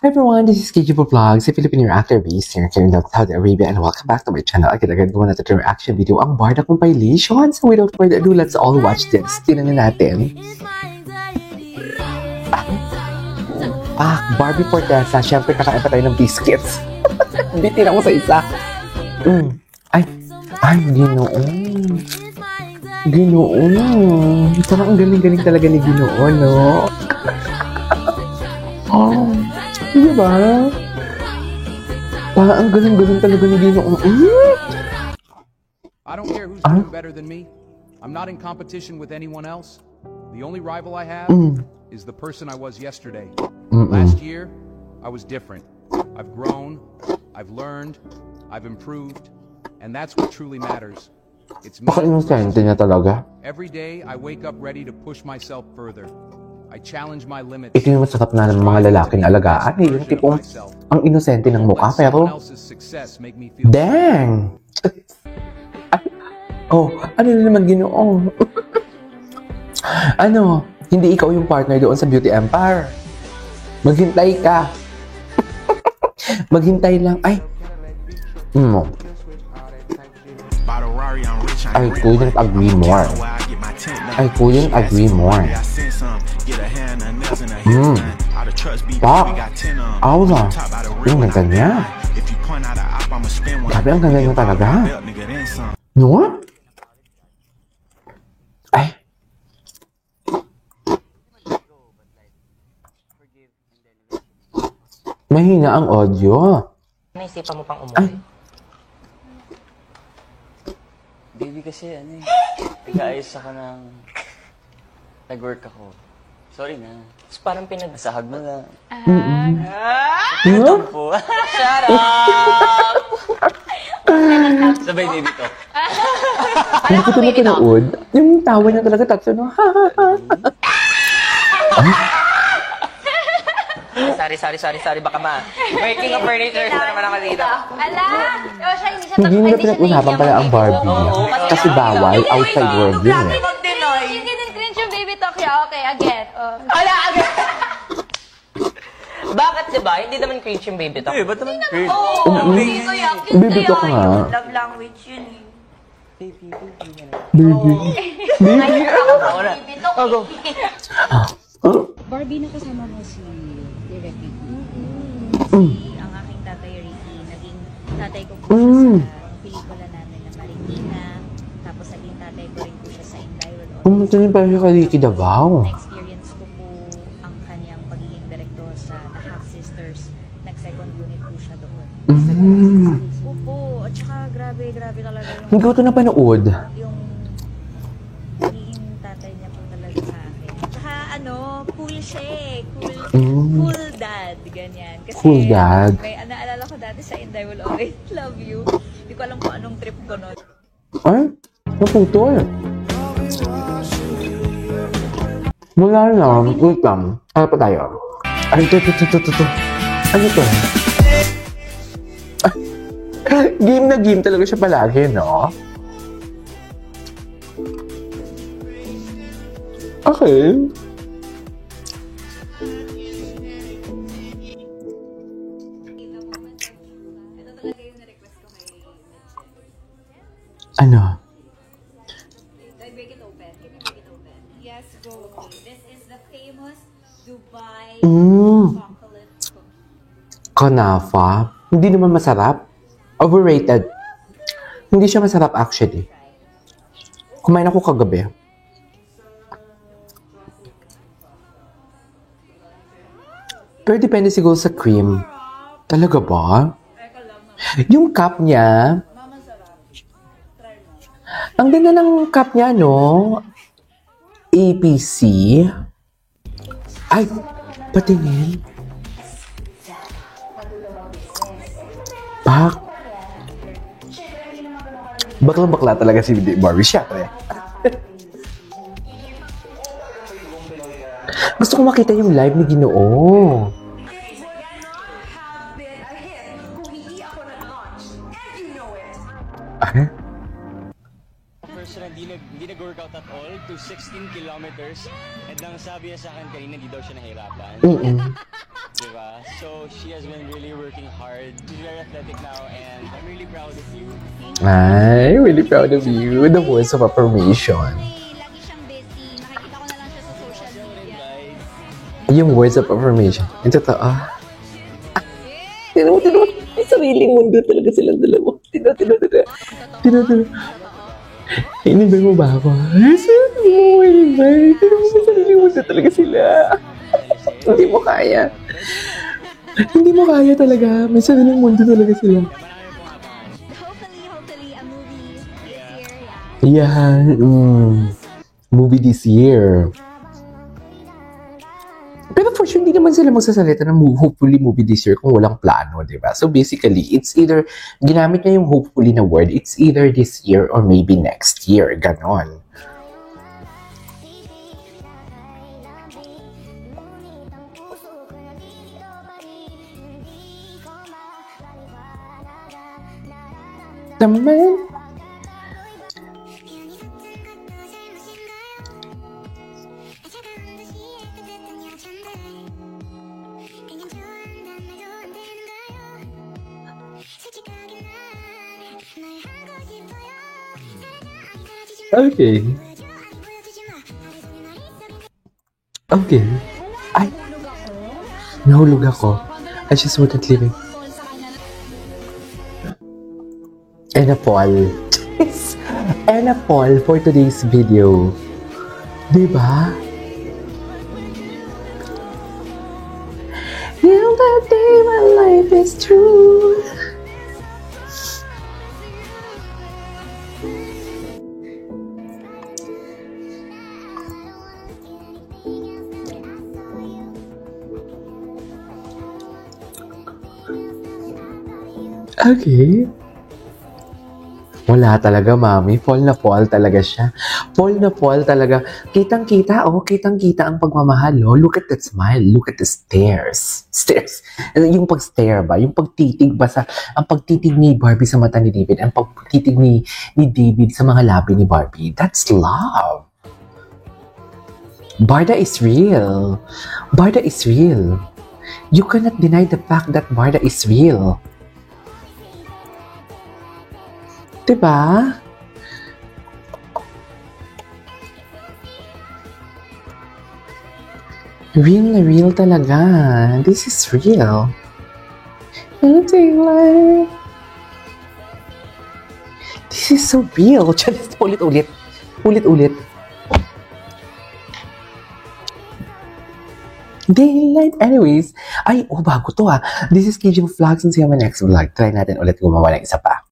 Hi everyone, this is Kiki Vlogs, a Filipino actor based here in Kingdom of Saudi Arabia, and welcome back to my channel. Agad-agad gawa natin yung reaction video ang Barda compilation. So without further ado, let's all watch this. Tinan na natin. Barbie Fortesa. Siyempre, kakain pa tayo ng biscuits. Bitin ako sa isa. Ay, Ginoon. Ginoon. Parang ang galing-galing talaga ni Ginoon, no? Di ba? Parang ang galing-galing talaga ni Ginoon. I don't care who's doing better than me. I'm not in competition with anyone else. The only rival I have is the person I was yesterday. Last year, I was different. I've grown, I've learned, I've improved, and that's what truly matters. It's me. Paka-inosente niya talaga. Every day, I wake up ready to push myself further. I challenge my limits. Ito yung masarap na ng mga lalaking alagaan. Yung tipong ang inosente ng mukha, pero dang! Ano na naman Ginoon? Ano, hindi ikaw yung partner doon sa Beauty Empire. Maghintay ka. Maghintay lang. I couldn't agree more. I couldn't agree more. Pak, aula. Yung ganda niya. Grabe, ang ganda niya talaga. No? Ay. Mahina ang audio. Naisipan mo pang umuwi? Baby kasi nag-aayos ako ng... Nag-work ako. Sorry na. Tapos parang Nasahag mo na. Ano? Po. Shut up! Sabay baby to. Hindi ko ito napanood. Yung tawa niya talaga tatlo, no? Sorry. Baka working of furniture na naman ako dito. Ala! Siya, hindi siya Hindi nila pinag-usapan pala ang Barbie. Kasi bawal, outside world yun eh. Yung ganun cringe yung baby talk siya. Okay, again. Ala, agad! Bakit diba? Hindi naman cringe yung baby talk. Ba't naman cringe? Baby talk nga. Love language yun eh. Baby. Baby talk Barbie, nakasama mo si Direk Ricky. Ang aking tatay Ricky, naging tatay ko po siya sa pelikula namin na Marikina. Tapos naging tatay ko rin po siya sa Inday World. Pumunta niyo pa siya kay Ricky Davao. Na-experience ko po ang kanyang pagiging direktor sa The Half Sisters. Nag-second unit po siya doon. Opo, at saka grabe talaga yung... Hindi ko ito napanood. Yung pagiging tatay niya po talaga sa akin. Tsaka cool siya eh. Cool dad, ganyan. Kasi Cool dad. may naalala ko dati sa And I Will Always Love You. Hindi ko alam kung anong trip ko nun. Ay, naputol. Wala lang. Wait lang. Ano pa tayo? Ay, ito. Ano ito? Game na game talaga siya palagi, no? Okay. Ano? Break it open. Can you break it open? Yes, go. This is the famous Dubai chocolate cookie. Kanafa? Hindi naman masarap. Overrated. Hindi siya masarap actually. Kumain ako kagabi. Pero depende siguro sa cream. Talaga ba? Yung cup niya, ang ganda ng cup niya, no? APC. Ay, patingin. Pak. Bakla-bakla talaga si Barbie. Siyempre. Gusto ko makita yung live ni Ginoo. Person na hindi nag-workout at all to 16 kilometers. And ang sabi niya sa akin kanina, hindi daw siya nahirapan. Diba? So, she has been really working hard. She's very athletic now, and I'm really proud of you. I'm really proud of you. The words of affirmation. Lagi siyang busy. Nakikita ko na lang siya sa social media. Yung words of affirmation. Yung totoo. Tinan mo. May sariling mundo talaga silang dalawa. Tinan. Inibig mo ba ako? Tinan mo, may sariling mundo talaga sila. Hindi mo kaya. Hindi mo kaya talaga. May sariling mundo talaga sila. Hopefully, a movie this year. Yeah. Movie this year. Pero for sure, hindi naman sila magsasalita ng hopefully movie this year kung walang plano, di ba? So basically, it's either, ginamit niya yung hopefully na word, it's either this year or maybe next year. Ganon. Naman. Okay. Okay. Ay. Nahulog ako. I just wasn't living. And a Paul. And a Paul for today's video. Diba? Till that day my life is true. Okay. Wala talaga, mami. Fall na fall talaga siya. Fall na fall talaga. Kitang-kita, kitang-kita ang pagmamahal, oh. Look at that smile. Look at the stares. Stares. Yung pag-stare ba? Yung pagtitig ba sa... Ang pagtitig ni Barbie sa mata ni David, ang pagtitig ni David sa mga labi ni Barbie. That's love. Barda is real. Barda is real. You cannot deny the fact that Barda is real. Diba? Real na real talaga. This is real. This is so real. Just ulit-ulit. Ulit-ulit. Daylight. Anyways, bago to. This is KJ Vlogs and see you on my next vlog. Try natin ulit gumawa ng isa pa.